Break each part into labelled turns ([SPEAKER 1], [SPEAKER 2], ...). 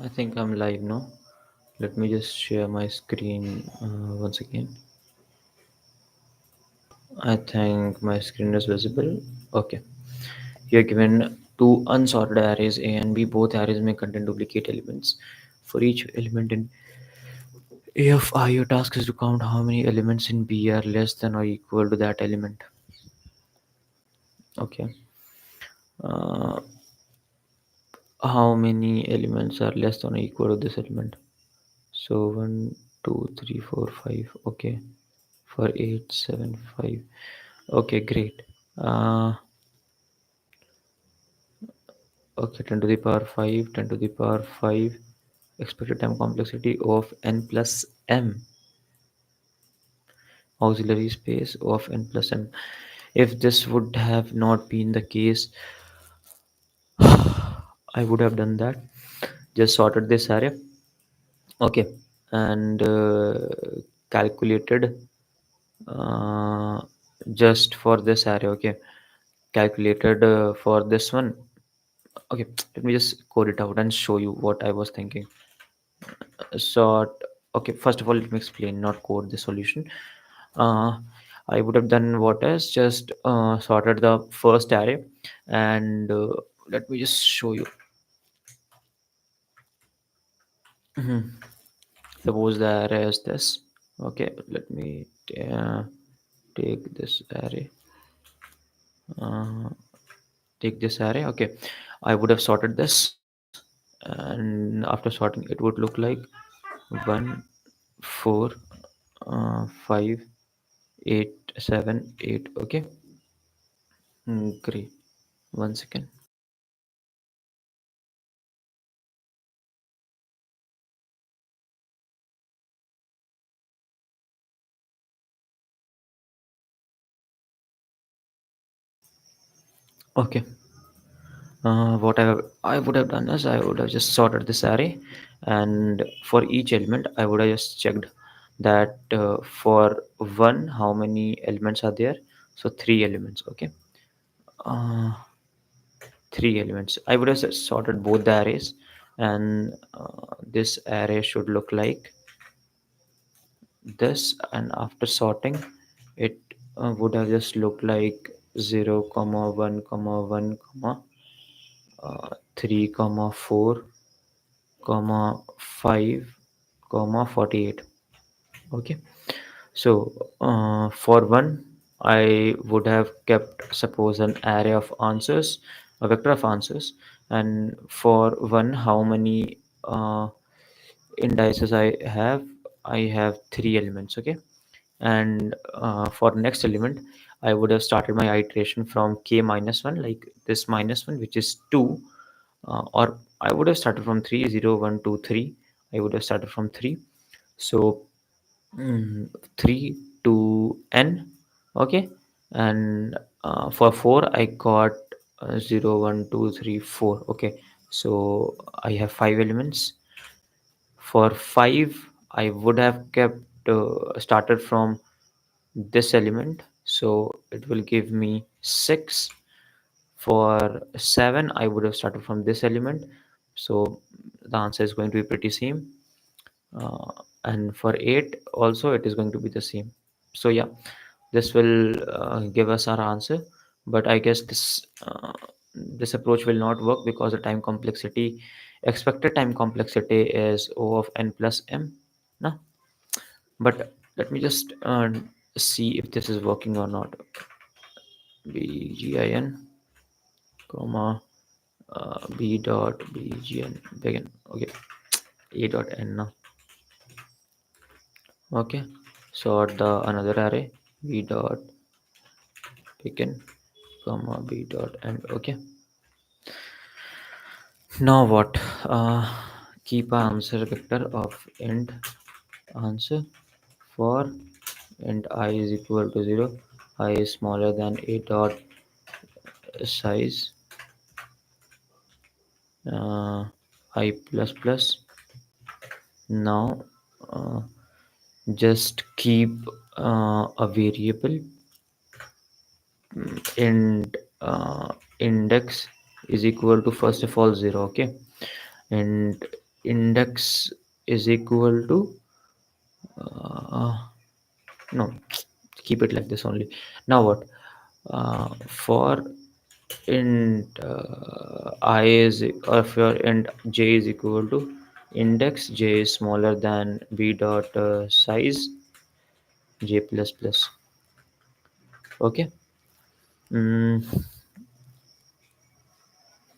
[SPEAKER 1] I think I'm live now. Let me just share my screen once again. I think my screen is visible. Okay. You're given two unsorted arrays A and B. Both arrays may contain duplicate elements. For each element in A of I, your task is to count how many elements in B are less than or equal to that element. Okay. Uh, how many elements are less than or equal to this element? So 1, 2, 3, 4, 5. Okay. For 8, 7, 5. Okay, great. Okay, 10 to the power 5, 10 to the power 5. Expected time complexity of n plus m. Auxiliary space of n plus m. If this would have not been the case, I would have done that. Just sorted this array. Okay, and calculated uh, just for this array. Okay, calculated for this one. Okay, let me just code it out and show you what I was thinking. Sort. Okay, first of all, let me explain, not code the solution. uh, I would have done what is just sorted the first array, and let me just show you. Suppose the array is this. Okay, let me uh, take this array. uh, Take this array. Okay, I would have sorted this, and after sorting it would look like 1, 4, 5, 8, 7, 8. Okay. Great. One second. Okay. What I would have done is I would have just sorted this array, and for each element I would have just checked that for one how many elements are there. So three elements. Okay. uh, Three elements. I would have just sorted both the arrays, and this array should look like this, and after sorting it would have just looked like 0 comma 1 comma 1 comma 3 comma 4 comma 5 comma 48. Okay, so for one I would have kept suppose an array of answers, a vector of answers, and for one how many indices I have three elements. Okay, and for next element I would have started my iteration from k minus 1, like this minus 1, which is 2, or I would have started from 3, 0, 1, 2, 3. I would have started from 3. So 3 to n. Okay, and for 4 I got 0, 1, 2, 3, 4. Okay, so I have 5 elements. For 5 I would have kept started from this element, so it will give me 6. For 7 I would have started from this element, so the answer is going to be pretty same. And for 8 also it is going to be the same. So yeah, this will give us our answer. But I guess this approach will not work because the time complexity, expected time complexity, is O of n plus m. No, but let me just see if this is working or not. Bgin comma b dot bgn begin. Okay, a dot n now. Okay, sort the another array b dot begin comma b dot end. Okay, now what? Keep an answer vector of int answer for int I is equal to 0, I is smaller than a dot size uh, I plus plus. Now uh, just keep a variable int index is equal to first of all 0. Okay, and index is equal to uh, no, keep it like this only. Now what? For int I is, or if your int j is equal to index j is smaller than b dot size j plus plus. Okay. Mm,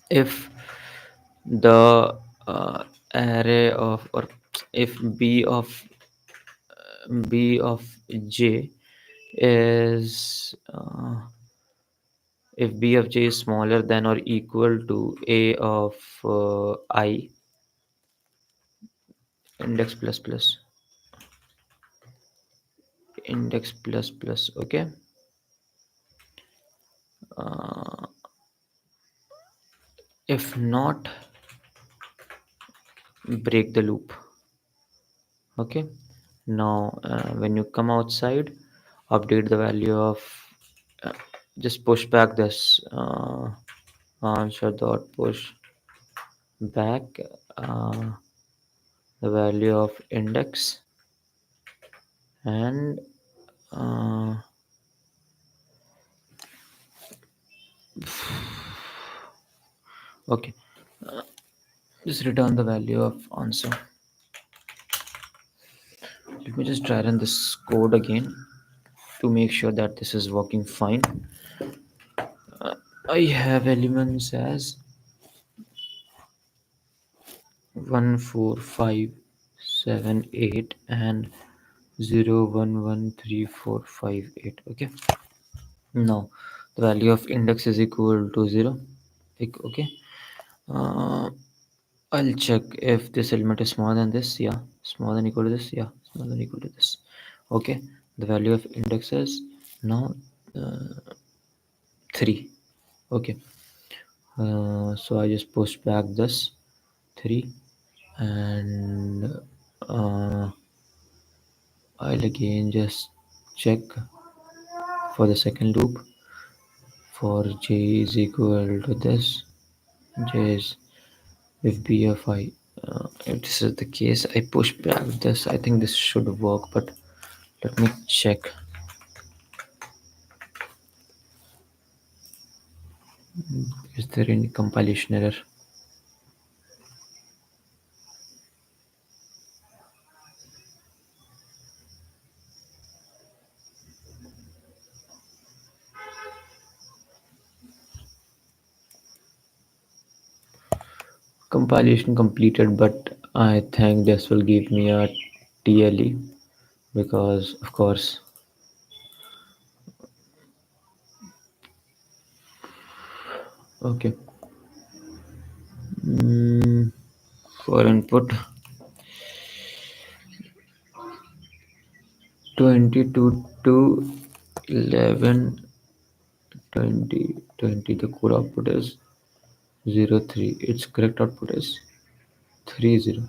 [SPEAKER 1] if the array of, or if b of j is if b of j is smaller than or equal to a of I index plus plus index plus plus. Okay. uh, if not, break the loop. Okay. Now when you come outside, update the value of uh, just push back this answer dot push back uh, the value of index, and uh, okay, just return the value of answer. Let me just try run this code again to make sure that this is working fine. I have elements as 14578 and 0113458. Okay. Now the value of index is equal to 0. Okay. uh, I'll check if this element is smaller than this. Yeah, smaller than equal to this. Yeah, smaller than equal to this. Okay. The value of index is now 3. Okay. So I just push back this 3, and uh, I'll again just check for the second loop. For j is equal to this, j is if b of I. If this is the case, I push back this. I think this should work, but let me check. Is there any compilation error? Compilation completed, but I think this will give me a TLE, because of course. Okay. mm, for input 22 to 11 2020, the code output is 03. Its correct output is 30.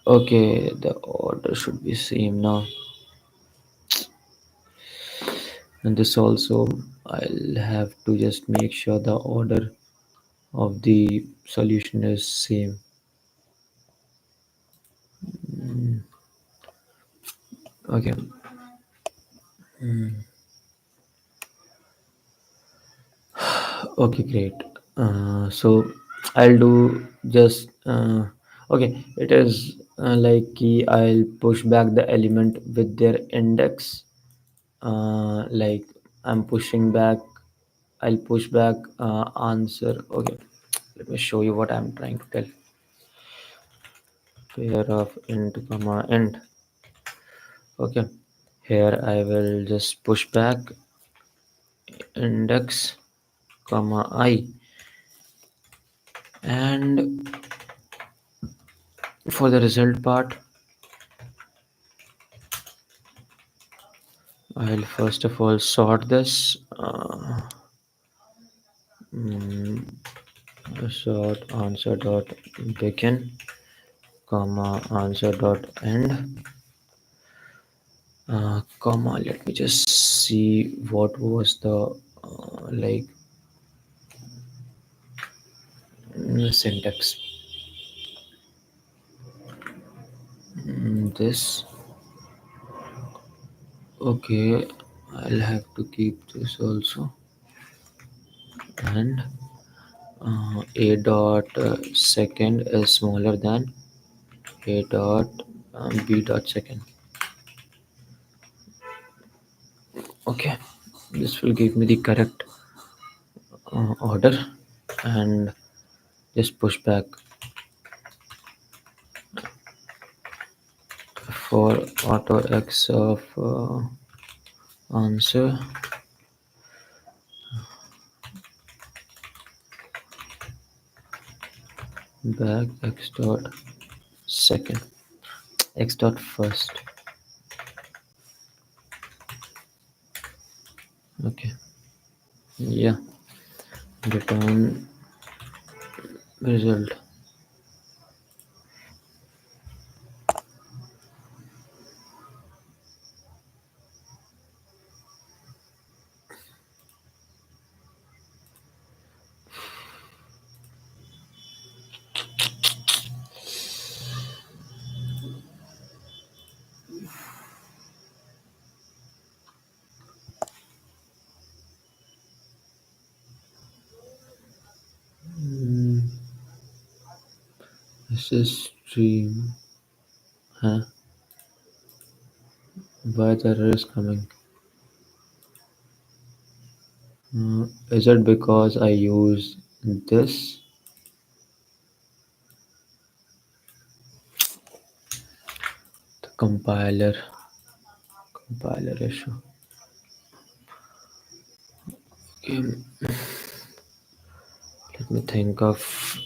[SPEAKER 1] Okay, the order should be same now. And this also, I'll have to just make sure the order of the solution is same. Okay. Okay, great. So I'll do just okay. It is like key. I'll push back the element with their index. Like I'm pushing back. I'll push back answer. Okay, let me show you what I'm trying to tell. Pair of int comma int. Okay, here I will just push back index comma I, and for the result part, I'll first of all sort this. Mm, Sort answer dot begin comma answer dot end comma. Let me just see what was the like syntax. This, okay, I'll have to keep this also. And a dot second is smaller than a dot b dot second. Okay, this will give me the correct order. And just push back for auto x of answer, back x dot second, x dot first. Okay, yeah, return result. Hmm, this is stream. Huh? Why the error is coming? Is it because I use this? The compiler issue. Okay, let me think of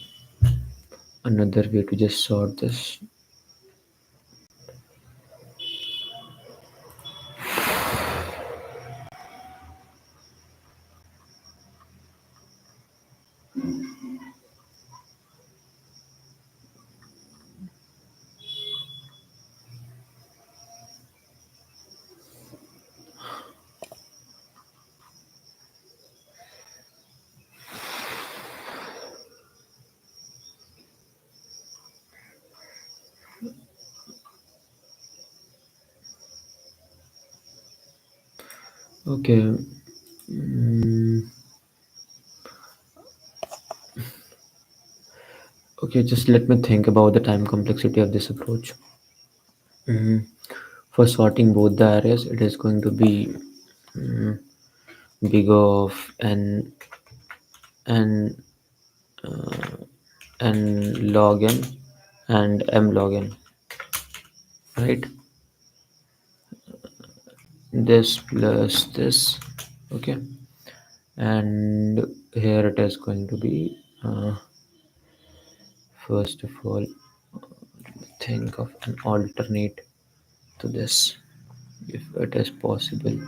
[SPEAKER 1] another way to just sort this. Okay. mm, okay, just let me think about the time complexity of this approach. Mm, for sorting both the arrays, it is going to be mm, big of n n log n and m log n, right? This plus this, okay, and here it is going to be first of all, think of an alternate to this if it is possible.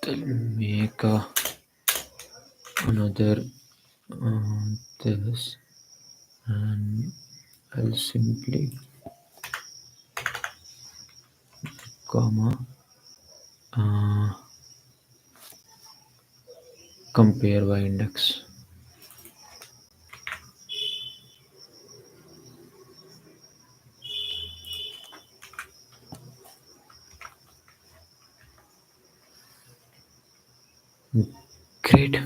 [SPEAKER 1] Then make another this, and I'll simply comma uh, compare by index. Great.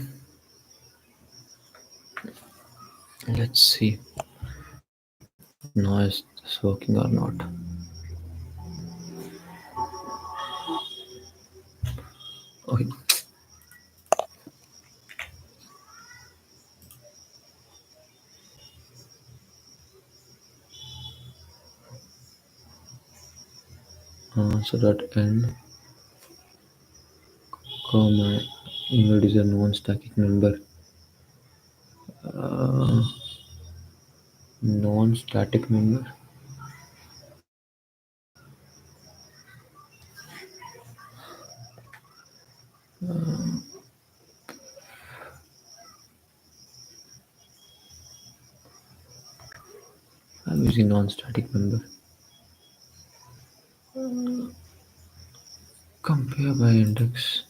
[SPEAKER 1] Let's see now is this working or not. Okay. So that end comma inward is a non-static member. Uh, non-static member. I'm using non-static member. Compare by index.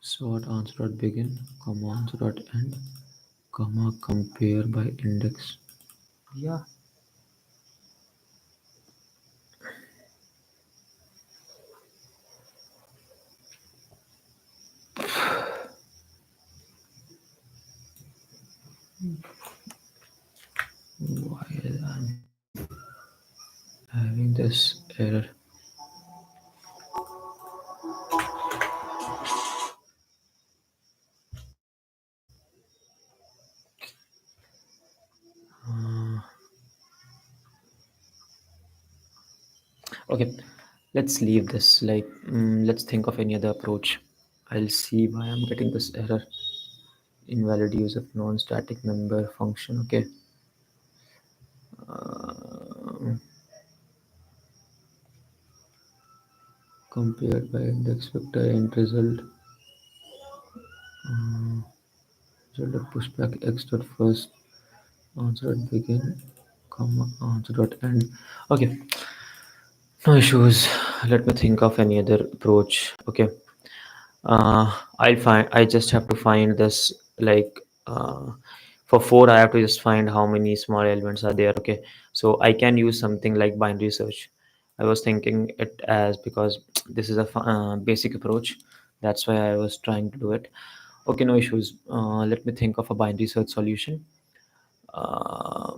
[SPEAKER 1] Sort answer dot begin, comma answer dot end, comma compare by index. Yeah. Why I'm having this error? Okay, let's leave this. Like, let's think of any other approach. I'll see why I'm getting this error. Invalid use of non-static member function. Okay. Compared by index vector and result. Result of pushback x dot first answer dot begin, comma answer dot end. Okay, no issues. Let me think of any other approach. Okay. I just have to find this, like, for 4 I have to just find how many small elements are there. Okay, so I can use something like binary search. I was thinking it as, because this is a basic approach, that's why I was trying to do it. Okay, no issues. Let me think of a binary search solution. uh,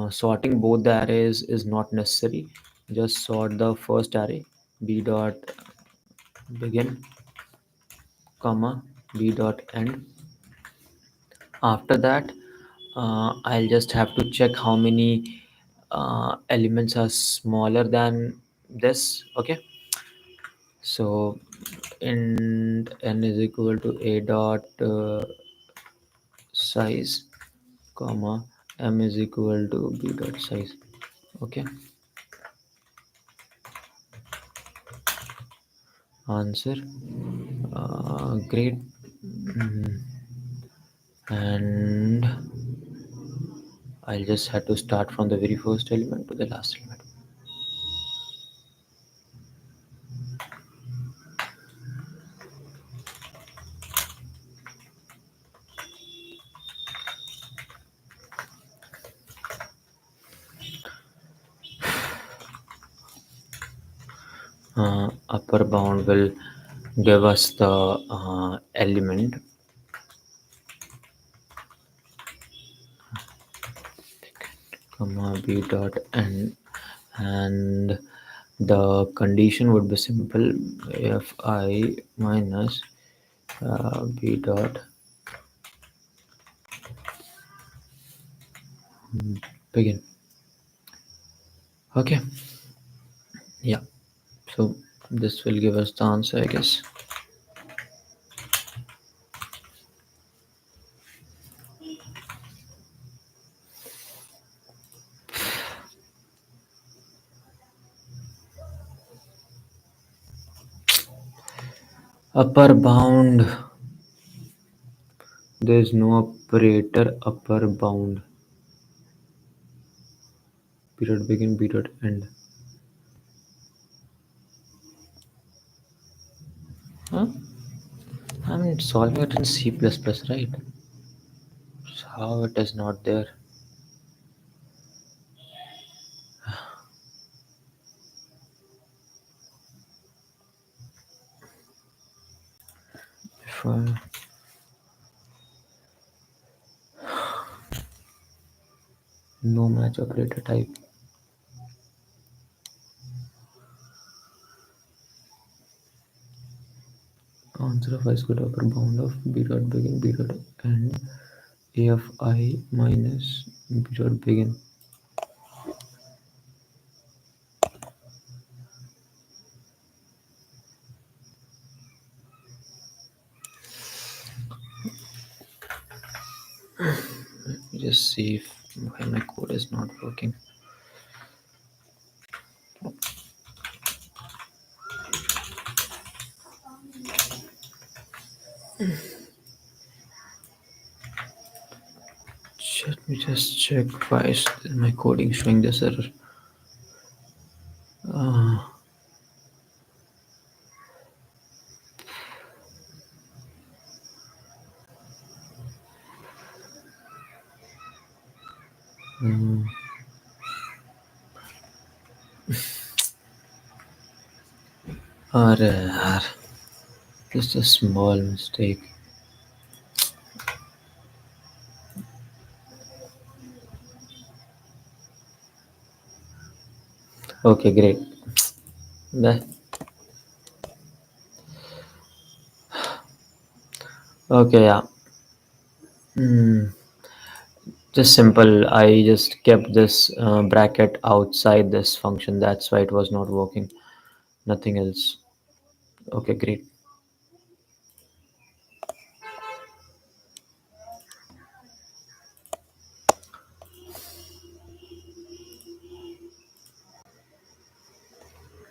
[SPEAKER 1] Sorting both the arrays is not necessary. Just sort the first array, b dot begin, comma b dot end. After that, I'll just have to check how many elements are smaller than this. Okay, so int n is equal to a dot size, comma m is equal to b dot size. Okay, answer, great. Mm, and I'll just have to start from the very first element to the last element. Upper bound will give us the element, comma b dot n, and the condition would be simple: if I minus b dot begin. Okay, yeah, so this will give us the answer, I guess. Upper bound, there is no operator upper bound. B dot begin, b dot end. Huh? I'm solving it in C++, right? So how it is not there? If no match operator type. Answer of I squared upper bound of b dot begin, b dot end, a of I minus b dot begin. Let me just see if why my code is not working. Let me just check why is my coding showing this error. Uh, mm, अरे यार, just a small mistake. Okay, great. Bah. Okay, yeah. Hmm. Just simple. I just kept this bracket outside this function. That's why it was not working. Nothing else. Okay, great.